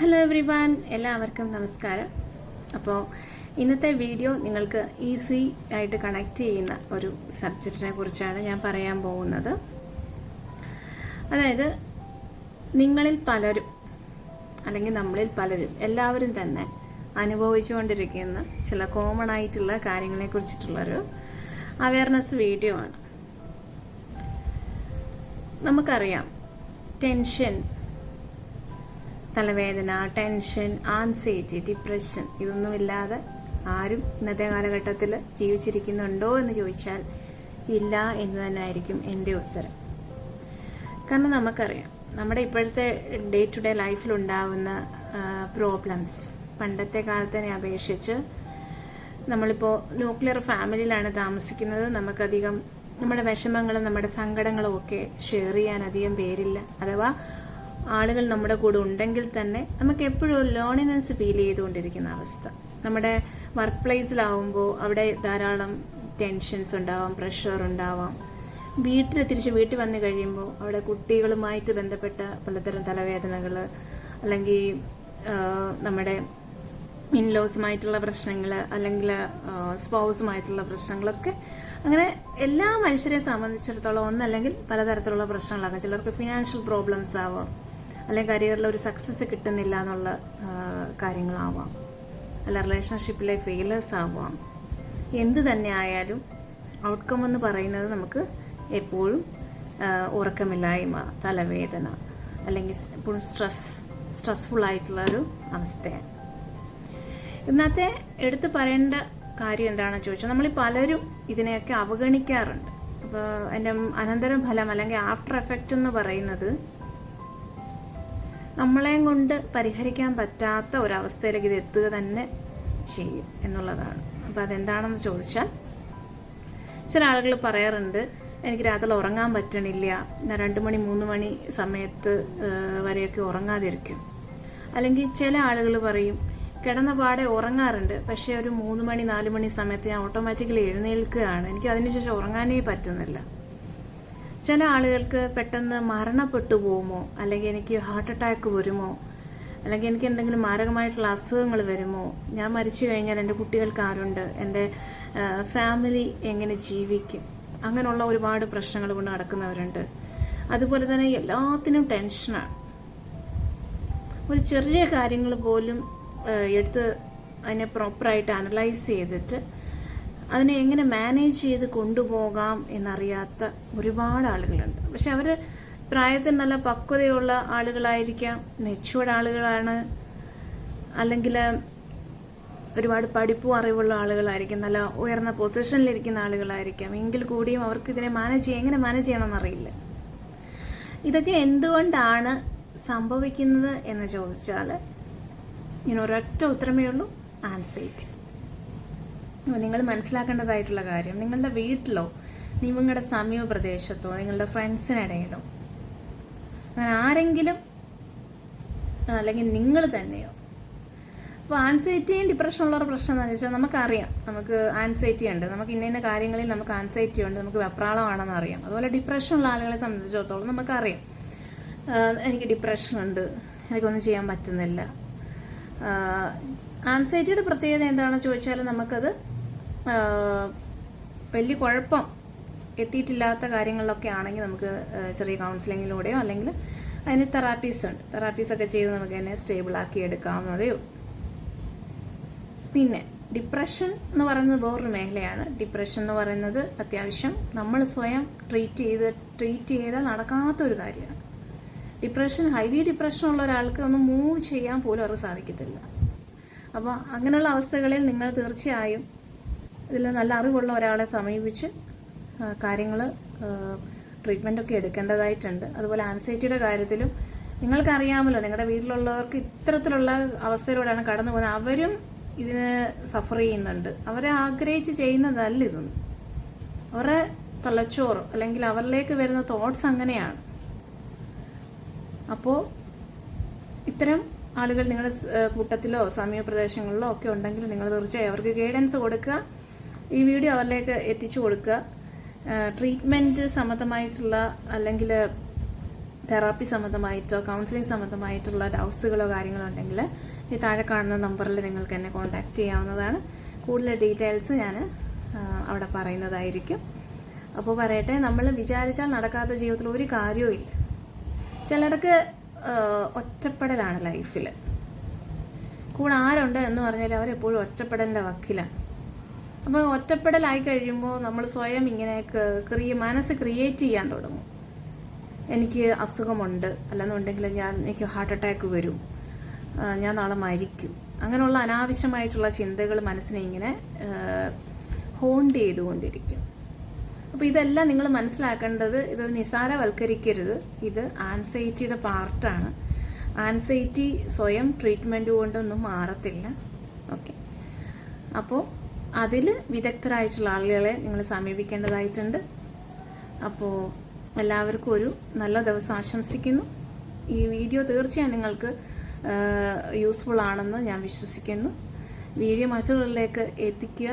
Hello every one, എല്ലാവർക്കും നമസ്കാരം. അപ്പോൾ ഇന്നത്തെ വീഡിയോ നിങ്ങൾക്ക് ഈസി ആയിട്ട് കണക്ട് ചെയ്യുന്ന ഒരു സബ്ജക്റ്റിനെ കുറിച്ചാണ് ഞാൻ പറയാൻ പോകുന്നത്. അതായത് നിങ്ങളിൽ പലരും അല്ലെങ്കിൽ നമ്മളിൽ പലരും എല്ലാവരും തന്നെ അനുഭവിച്ചുകൊണ്ടിരിക്കുന്ന ചില കോമൺ ആയിട്ടുള്ള കാര്യങ്ങളെ കുറിച്ചിട്ടുള്ളൊരു അവയർനെസ് വീഡിയോ ആണ്. നമുക്കറിയാം, ടെൻഷൻ, തലവേദന, ടെൻഷൻ, ആൻസൈറ്റി, ഡിപ്രഷൻ ഇതൊന്നുമില്ലാതെ ആരും ഇന്നത്തെ കാലഘട്ടത്തിൽ ജീവിച്ചിരിക്കുന്നുണ്ടോ എന്ന് ചോദിച്ചാൽ ഇല്ല എന്ന് തന്നെ ആയിരിക്കും എൻ്റെ ഉത്തരം. കാരണം നമുക്കറിയാം, നമ്മുടെ ഇപ്പോഴത്തെ ഡേ ടു ഡേ ലൈഫിലുണ്ടാവുന്ന പ്രോബ്ലംസ് പണ്ടത്തെ കാലത്തിനെ അപേക്ഷിച്ച് നമ്മളിപ്പോൾ ന്യൂക്ലിയർ ഫാമിലിയിലാണ് താമസിക്കുന്നത്. നമുക്കധികം നമ്മുടെ വിഷമങ്ങളും നമ്മുടെ സങ്കടങ്ങളും ഒക്കെ ഷെയർ ചെയ്യാൻ അധികം പേരില്ല. അഥവാ ആളുകൾ നമ്മുടെ കൂടെ ഉണ്ടെങ്കിൽ തന്നെ നമുക്ക് എപ്പോഴും ഒരു ലോൺലിനെസ് ഫീൽ ചെയ്തുകൊണ്ടിരിക്കുന്ന അവസ്ഥ. നമ്മുടെ വർക്ക് പ്ലേസിലാവുമ്പോൾ അവിടെ ധാരാളം ടെൻഷൻസ് ഉണ്ടാവാം, പ്രഷർ ഉണ്ടാവാം. തിരിച്ച് വീട്ടിൽ വന്നു കഴിയുമ്പോൾ അവിടെ കുട്ടികളുമായിട്ട് ബന്ധപ്പെട്ട പലതരം തലവേദനകൾ, അല്ലെങ്കിൽ നമ്മുടെ ഇൻലോസുമായിട്ടുള്ള പ്രശ്നങ്ങൾ, അല്ലെങ്കിൽ സ്പൗസുമായിട്ടുള്ള പ്രശ്നങ്ങളൊക്കെ, അങ്ങനെ എല്ലാ മനുഷ്യരെ സംബന്ധിച്ചിടത്തോളം ഒന്നല്ലെങ്കിൽ പലതരത്തിലുള്ള പ്രശ്നങ്ങളാകാം. ചിലർക്ക് ഫിനാൻഷ്യൽ പ്രോബ്ലംസ് ആവാം, അല്ലെങ്കിൽ കരിയറിൽ ഒരു സക്സസ് കിട്ടുന്നില്ല എന്നുള്ള കാര്യങ്ങളാവാം, അല്ല റിലേഷൻഷിപ്പിലെ ഫെയിലേഴ്സ് ആവാം. എന്ത് തന്നെ ആയാലും ഔട്ട്കം എന്ന് പറയുന്നത് നമുക്ക് എപ്പോഴും ഉറക്കമില്ലായ്മ, തലവേദന, അല്ലെങ്കിൽ എപ്പോഴും സ്ട്രെസ്ഫുൾ ആയിട്ടുള്ള ഒരു അവസ്ഥയാണ്. ഇന്നത്തെ എടുത്തു പറയേണ്ട കാര്യം എന്താണെന്ന് ചോദിച്ചാൽ, നമ്മൾ പലരും ഇതിനെയൊക്കെ അവഗണിക്കാറുണ്ട്. അപ്പോൾ അതിൻ്റെ അനന്തര ഫലം അല്ലെങ്കിൽ ആഫ്റ്റർ എഫക്റ്റ് എന്ന് പറയുന്നത് നമ്മളെയും കൊണ്ട് പരിഹരിക്കാൻ പറ്റാത്ത ഒരവസ്ഥയിലേക്ക് ഇത് എത്തുക തന്നെ ചെയ്യും എന്നുള്ളതാണ്. അപ്പോൾ അതെന്താണെന്ന് ചോദിച്ചാൽ, ചില ആളുകൾ പറയാറുണ്ട്, എനിക്ക് രാത്രി ഉറങ്ങാൻ പറ്റണില്ല, ഞാൻ 2 മണി 3 മണി സമയത്ത് വരെയൊക്കെ ഉറങ്ങാതിരിക്കും. അല്ലെങ്കിൽ ചില ആളുകൾ പറയും, കിടന്ന പാടെ ഉറങ്ങാറുണ്ട്, പക്ഷേ ഒരു 3 മണി 4 മണി സമയത്ത് ഞാൻ ഓട്ടോമാറ്റിക്കലി എഴുന്നേൽക്കുകയാണ്, എനിക്ക് അതിനുശേഷം ഉറങ്ങാനേ പറ്റുന്നില്ല. ചില ആളുകൾക്ക് പെട്ടെന്ന് മരണപ്പെട്ടു പോകുമോ, അല്ലെങ്കിൽ എനിക്ക് ഹാർട്ട് അറ്റാക്ക് വരുമോ, അല്ലെങ്കിൽ എനിക്ക് എന്തെങ്കിലും മാരകമായിട്ടുള്ള അസുഖങ്ങൾ വരുമോ, ഞാൻ മരിച്ചു കഴിഞ്ഞാൽ എൻ്റെ കുട്ടികൾക്ക് ആരുണ്ട്, എൻ്റെ ഫാമിലി എങ്ങനെ ജീവിക്കും, അങ്ങനെയുള്ള ഒരുപാട് പ്രശ്നങ്ങൾ കൊണ്ട് നടക്കുന്നവരുണ്ട്. അതുപോലെ തന്നെ എല്ലാത്തിനും ടെൻഷനാണ്. ഒരു ചെറിയ കാര്യങ്ങൾ പോലും എടുത്ത് അതിനെ പ്രോപ്പറായിട്ട് അനലൈസ് ചെയ്തിട്ട് അതിനെ എങ്ങനെ മാനേജ് ചെയ്ത് കൊണ്ടുപോകാം എന്നറിയാത്ത ഒരുപാട് ആളുകളുണ്ട്. പക്ഷെ അവർ പ്രായത്തിൽ നല്ല പക്വതയുള്ള ആളുകളായിരിക്കാം, മെച്ചുവേർഡ് ആളുകളാണ്, അല്ലെങ്കിൽ ഒരുപാട് പഠിപ്പും അറിവുള്ള ആളുകളായിരിക്കും, നല്ല ഉയർന്ന പൊസിഷനിലിരിക്കുന്ന ആളുകളായിരിക്കാം. എങ്കിൽ കൂടിയും അവർക്ക് ഇതിനെ എങ്ങനെ മാനേജ് ചെയ്യണമെന്നറിയില്ല. ഇതൊക്കെ എന്തുകൊണ്ടാണ് സംഭവിക്കുന്നത് എന്ന് ചോദിച്ചാൽ ഇങ്ങനെ ഒരൊറ്റ ഉത്തരമേ ഉള്ളൂ: ആൻസൈറ്റി. നിങ്ങൾ മനസ്സിലാക്കേണ്ടതായിട്ടുള്ള കാര്യം, നിങ്ങളുടെ വീട്ടിലോ നിങ്ങളുടെ സമീപ പ്രദേശത്തോ നിങ്ങളുടെ ഫ്രണ്ട്സിനിടയിലോ അങ്ങനെ ആരെങ്കിലും, അല്ലെങ്കിൽ നിങ്ങൾ തന്നെയോ, അപ്പോൾ ആൻസൈറ്റിയും ഡിപ്രഷനുള്ളവരുടെ പ്രശ്നം എന്താണെന്ന് വെച്ചാൽ, നമുക്കറിയാം നമുക്ക് ആൻസൈറ്റി ഉണ്ട്, നമുക്ക് ഇന്ന കാര്യങ്ങളിൽ നമുക്ക് ആൻസൈറ്റി ഉണ്ട്, നമുക്ക് വെപ്രാളമാണെന്ന് അറിയാം. അതുപോലെ ഡിപ്രഷനുള്ള ആളുകളെ സംബന്ധിച്ചിടത്തോളം നമുക്കറിയാം, എനിക്ക് ഡിപ്രഷൻ ഉണ്ട്, എനിക്കൊന്നും ചെയ്യാൻ പറ്റുന്നില്ല. ആൻസൈറ്റിയുടെ പ്രത്യേകത എന്താണെന്ന് ചോദിച്ചാൽ, നമുക്കത് വലിയ കുഴപ്പം എത്തിയിട്ടില്ലാത്ത കാര്യങ്ങളിലൊക്കെ ആണെങ്കിൽ നമുക്ക് ചെറിയ കൗൺസിലിങ്ങിലൂടെയോ അല്ലെങ്കിൽ അതിന് തെറാപ്പീസൊക്കെ ചെയ്ത് നമുക്ക് തന്നെ സ്റ്റേബിളാക്കി എടുക്കാവുന്നതേ ഉള്ളൂ. പിന്നെ ഡിപ്രഷൻ എന്ന് പറയുന്നത് വേറൊരു മേഖലയാണ്. ഡിപ്രഷൻ എന്ന് പറയുന്നത് അത്യാവശ്യം നമ്മൾ സ്വയം ട്രീറ്റ് ചെയ്താൽ നടക്കാത്തൊരു കാര്യമാണ്. ഹൈലി ഡിപ്രഷൻ ഉള്ള ഒരാൾക്ക് ഒന്ന് മൂവ് ചെയ്യാൻ പോലും അവർക്ക് സാധിക്കത്തില്ല. അപ്പോൾ അങ്ങനെയുള്ള അവസ്ഥകളിൽ നിങ്ങൾ തീർച്ചയായും ഇതിൽ നല്ല അറിവുള്ള ഒരാളെ സമീപിച്ച് കാര്യങ്ങൾ ട്രീറ്റ്മെൻറ്റൊക്കെ എടുക്കേണ്ടതായിട്ടുണ്ട്. അതുപോലെ ആൻസൈറ്റിയുടെ കാര്യത്തിലും നിങ്ങൾക്കറിയാമല്ലോ, നിങ്ങളുടെ വീട്ടിലുള്ളവർക്ക് ഇത്തരത്തിലുള്ള അവസ്ഥയിലൂടെയാണ് കടന്നു പോകുന്നത്. അവരും ഇതിന് സഫർ ചെയ്യുന്നുണ്ട്. അവരെ ആഗ്രഹിച്ച് ചെയ്യുന്നതല്ല ഇതൊന്നും. അവരുടെ തലച്ചോറ് അല്ലെങ്കിൽ അവരിലേക്ക് വരുന്ന തോട്ട്സ് അങ്ങനെയാണ്. അപ്പോൾ ഇത്തരം ആളുകൾ നിങ്ങളുടെ കൂട്ടത്തിലോ സമീപ പ്രദേശങ്ങളിലോ ഒക്കെ ഉണ്ടെങ്കിൽ നിങ്ങൾ തീർച്ചയായും അവർക്ക് ഗൈഡൻസ് കൊടുക്കുക, ഈ വീഡിയോ അവരിലേക്ക് എത്തിച്ചു കൊടുക്കുക. ട്രീറ്റ്മെൻറ്റ് സംബന്ധമായിട്ടുള്ള അല്ലെങ്കിൽ തെറാപ്പി സംബന്ധമായിട്ടോ കൗൺസിലിംഗ് സംബന്ധമായിട്ടുള്ള ഡൗട്ട്സുകളോ കാര്യങ്ങളോ ഉണ്ടെങ്കിൽ ഈ താഴെ കാണുന്ന നമ്പറിൽ നിങ്ങൾക്ക് എന്നെ കോൺടാക്ട് ചെയ്യാവുന്നതാണ്. കൂടുതൽ ഡീറ്റെയിൽസ് ഞാൻ അവിടെ പറയുന്നതായിരിക്കും. അപ്പോൾ പറയട്ടെ, നമ്മൾ വിചാരിച്ചാൽ നടക്കാത്ത ജീവിതത്തിൽ ഒരു കാര്യവും ഇല്ല. ചിലർക്ക് ഒറ്റപ്പെടലാണ് ലൈഫിൽ. കൂടെ ആരുണ്ട് എന്ന് പറഞ്ഞാൽ അവരെപ്പോഴും ഒറ്റപ്പെടലിൻ്റെ വക്കിലാണ്. അപ്പോൾ ഒറ്റപ്പെടലായി കഴിയുമ്പോൾ നമ്മൾ സ്വയം ഇങ്ങനെ മനസ്സ് ക്രിയേറ്റ് ചെയ്യാൻ തുടങ്ങും. എനിക്ക് അസുഖമുണ്ട്, അല്ലെന്നുണ്ടെങ്കിൽ എനിക്ക് ഹാർട്ട് അറ്റാക്ക് വരും, ഞാൻ നാളെ മരിക്കും, അങ്ങനെയുള്ള അനാവശ്യമായിട്ടുള്ള ചിന്തകൾ മനസ്സിനെ ഇങ്ങനെ ഹോണ്ട് ചെയ്തുകൊണ്ടിരിക്കും. അപ്പോൾ ഇതെല്ലാം നിങ്ങൾ മനസ്സിലാക്കേണ്ടത്, ഇത് നിസാരവൽക്കരിക്കരുത്. ഇത് ആൻസൈറ്റിയുടെ പാർട്ടാണ്. ആൻസൈറ്റി സ്വയം ട്രീറ്റ്മെൻറ്റ് കൊണ്ടൊന്നും മാറത്തില്ല. ഓക്കെ, അപ്പോൾ അതിൽ വിദഗ്ധരായിട്ടുള്ള ആളുകളെ നിങ്ങൾ സമീപിക്കേണ്ടതായിട്ടുണ്ട്. അപ്പോൾ എല്ലാവർക്കും ഒരു നല്ല ദിവസം ആശംസിക്കുന്നു. ഈ വീഡിയോ തീർച്ചയായും നിങ്ങൾക്ക് യൂസ്ഫുൾ ആണെന്ന് ഞാൻ വിശ്വസിക്കുന്നു. വീഡിയോ മറ്റുള്ളവരിലേക്ക് എത്തിക്കുക.